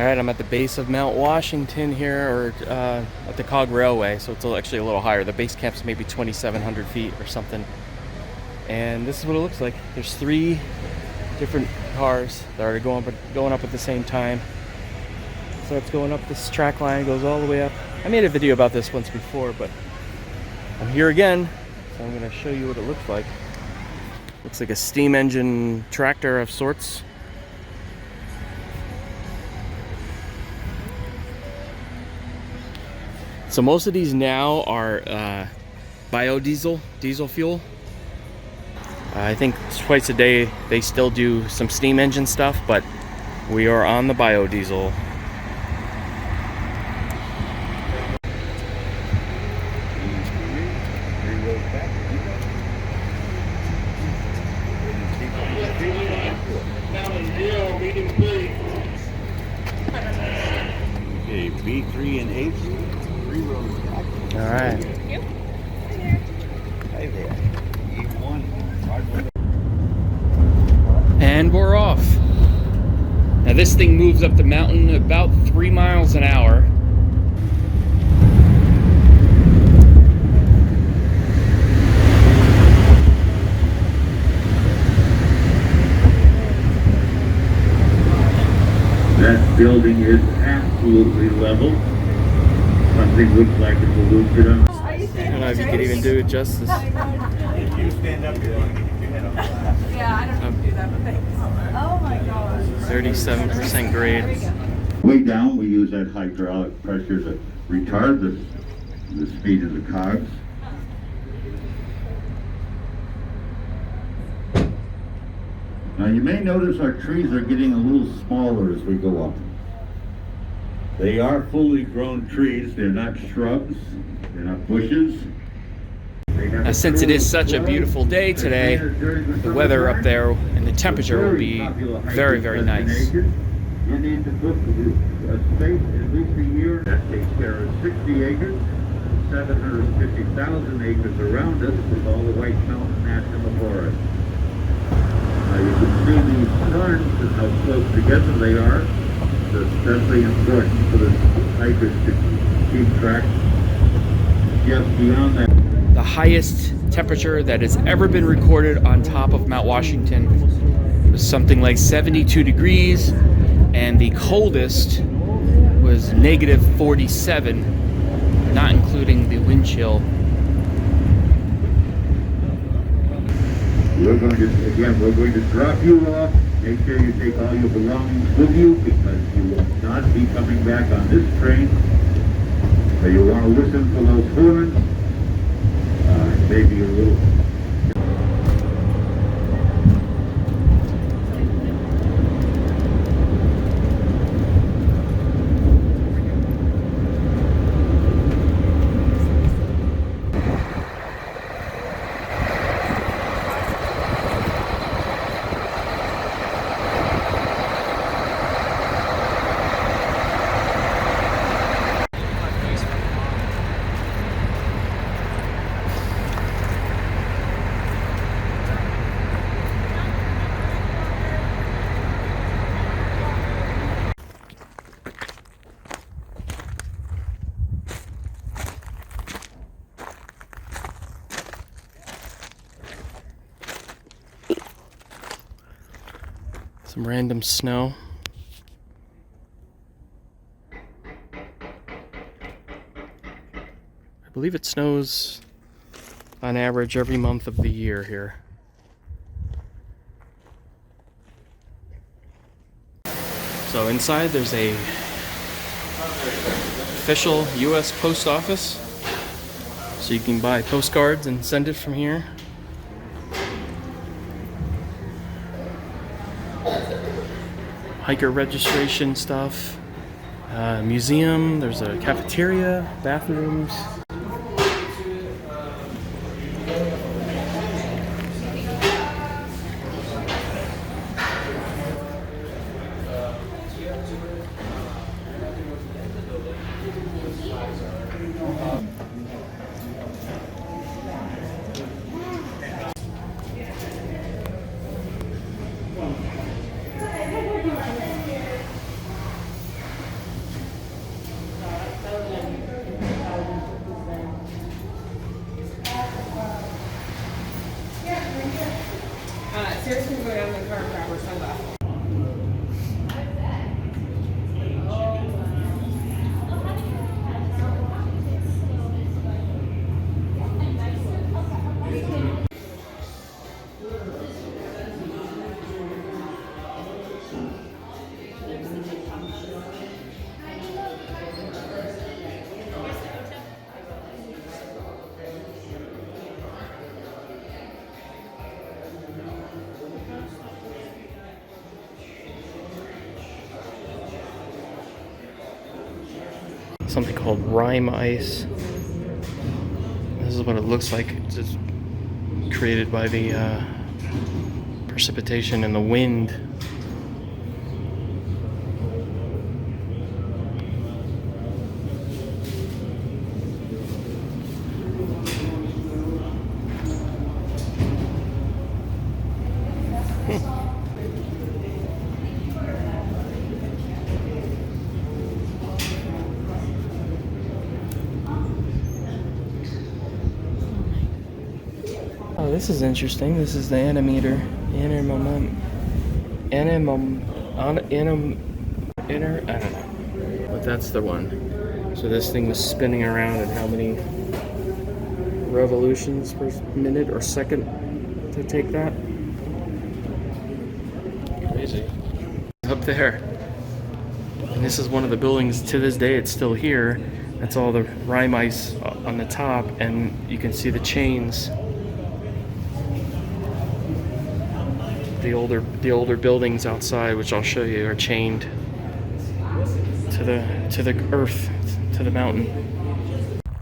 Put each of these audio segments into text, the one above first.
Alright, I'm at the base of Mount Washington here, or at the Cog Railway, so it's actually a little higher. The base camp's maybe 2,700 feet or something. And this is what it looks like. There's 3 different cars that are going up at the same time. So it's going up this track line, goes all the way up. I made a video about this once before, but I'm here again, so I'm going to show you what it looks like. Looks like a steam engine tractor of sorts. So most of these now are biodiesel, diesel fuel. I think twice a day they still do some steam engine stuff, but we are on the biodiesel. Okay, B3 and H, 3 rows back. All right. Thank you. Hi there. E1. And we're off. Now this thing moves up the mountain about 3 miles an hour. That building is absolutely level. Something looks like it's a Lucidum. I don't know if you could even do it justice. If you stand up, you're going to get your head up. Yeah, I don't need to do that, but thanks. Oh my gosh. 37% grade. Way down, we use that hydraulic pressure to retard the speed of the cogs. Now you may notice our trees are getting a little smaller as we go up. They are fully grown trees, they're not shrubs, they're not bushes. Now, since it is such a beautiful day today, the weather up there and the temperature will be very, very nice. You need to book a space at least a year. That takes care of 60 acres, 750,000 acres around us with all the White Mountain National Forest. You can see these ferns and how close together they are. It's especially important for the hikers to keep track. Just beyond that, The highest temperature that has ever been recorded on top of Mount Washington was something like 72 degrees, and the coldest was negative 47, not including the wind chill. we're going to drop you off. Make sure you take all your belongings with you because you will not be coming back on this train. So you want to listen for those horns. Maybe a little. Some random snow. I believe it snows on average every month of the year here. So inside there's a official U.S. post office, so you can buy postcards and send it from here. Hiker registration stuff, museum, there's a cafeteria, bathrooms. something called rime ice. This is what it looks like. It's just created by the precipitation and the wind. Oh, this is interesting. This is the anemometer. I don't know. But that's the one. So this thing was spinning around at how many revolutions per minute or second to take that? Crazy. Up there. And this is one of the buildings, to this day it's still here. That's all the rime ice on the top, and you can see the chains. The older buildings outside, which I'll show you, are chained to the earth, to the mountain.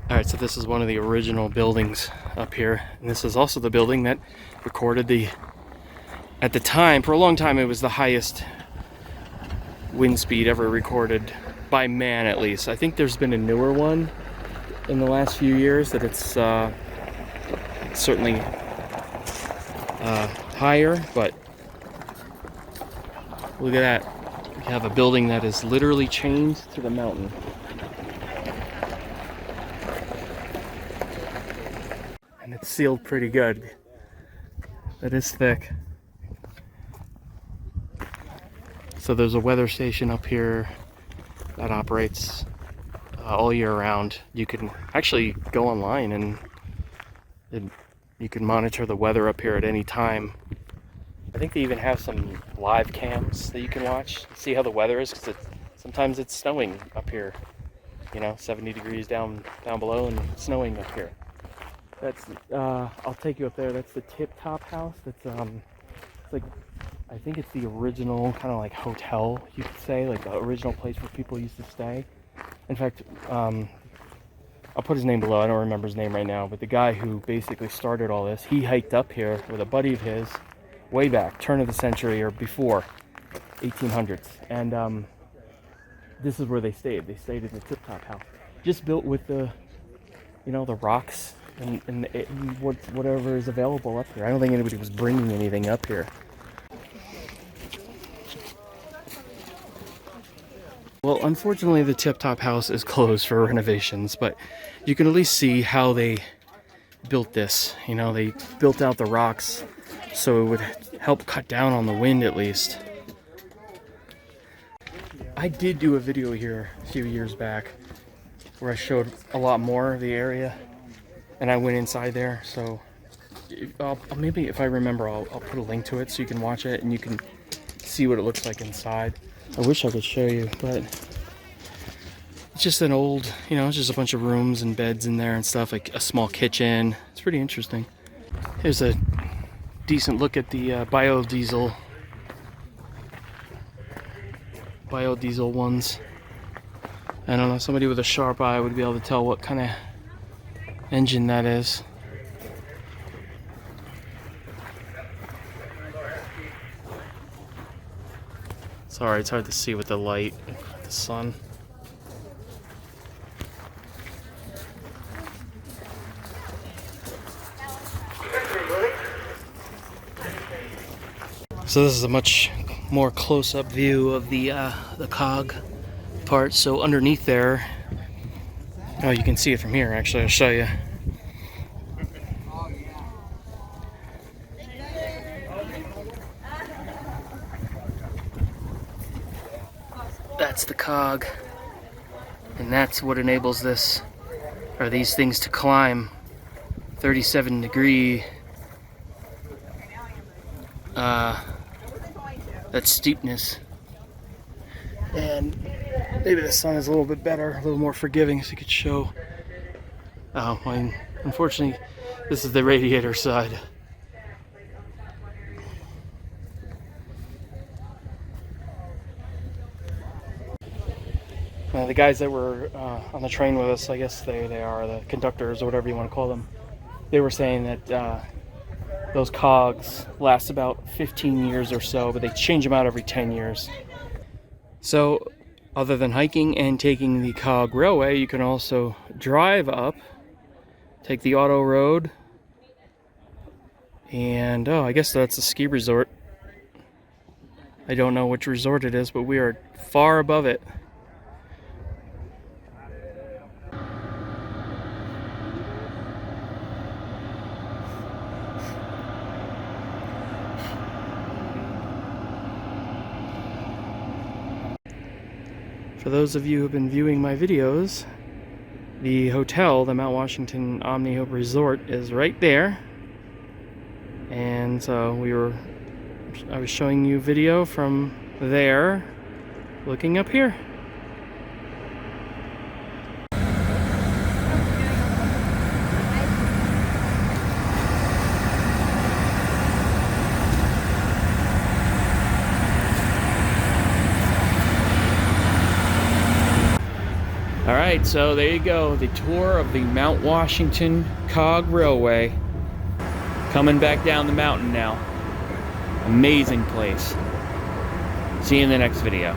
All right, so this is one of the original buildings up here, and this is also the building that recorded at the time, for a long time, it was the highest wind speed ever recorded by man, at least. I think there's been a newer one in the last few years that it's certainly higher, but look at that. We have a building that is literally chained to the mountain. And it's sealed pretty good. It is thick. So there's a weather station up here that operates all year round. You can actually go online and you can monitor the weather up here at any time. I think they even have some live cams that you can watch, see how the weather is, because sometimes it's snowing up here, 70 degrees down below and snowing up here. That's I'll take you up there. That's the Tip Top House. That's it's like, I think it's the original kind of like hotel, you could say, like the original place where people used to stay. In fact, I'll put his name below. I don't remember his name right now, but the guy who basically started all this, he hiked up here with a buddy of his way back, turn of the century or before, 1800s. And this is where they stayed. They stayed in the Tip Top House, just built with the rocks and whatever is available up here. I don't think anybody was bringing anything up here. Well, unfortunately, the Tip Top House is closed for renovations, but you can at least see how they built this. They built out the rocks so it would help cut down on the wind at least. I did do a video here a few years back where I showed a lot more of the area, and I went inside there, so maybe if I remember I'll put a link to it so you can watch it and you can see what it looks like inside. I wish I could show you, but it's just an old, it's just a bunch of rooms and beds in there and stuff, like a small kitchen. It's pretty interesting. Here's a decent look at the biodiesel ones. I don't know, somebody with a sharp eye would be able to tell what kind of engine that is. Sorry, it's hard to see with the light, the sun. So this is a much more close-up view of the cog part. So underneath there, oh, you can see it from here. Actually, I'll show you. That's the cog, and that's what enables this, or these things, to climb 37 degree that steepness. And maybe the sun is a little bit better, a little more forgiving, so you could show. Oh, well, unfortunately, this is the radiator side. The guys that were on the train with us, I guess they are the conductors or whatever you want to call them, they were saying that those cogs last about 15 years or so, but they change them out every 10 years. So other than hiking and taking the cog railway, you can also drive up, take the auto road, and oh, I guess that's a ski resort. I don't know which resort it is, but we are far above it. For those of you who have been viewing my videos, the hotel, the Mount Washington Omni Hope Resort, is right there. And so I was showing you video from there, looking up here. Alright, so there you go, the tour of the Mount Washington Cog Railway. Coming back down the mountain now. Amazing place. See you in the next video.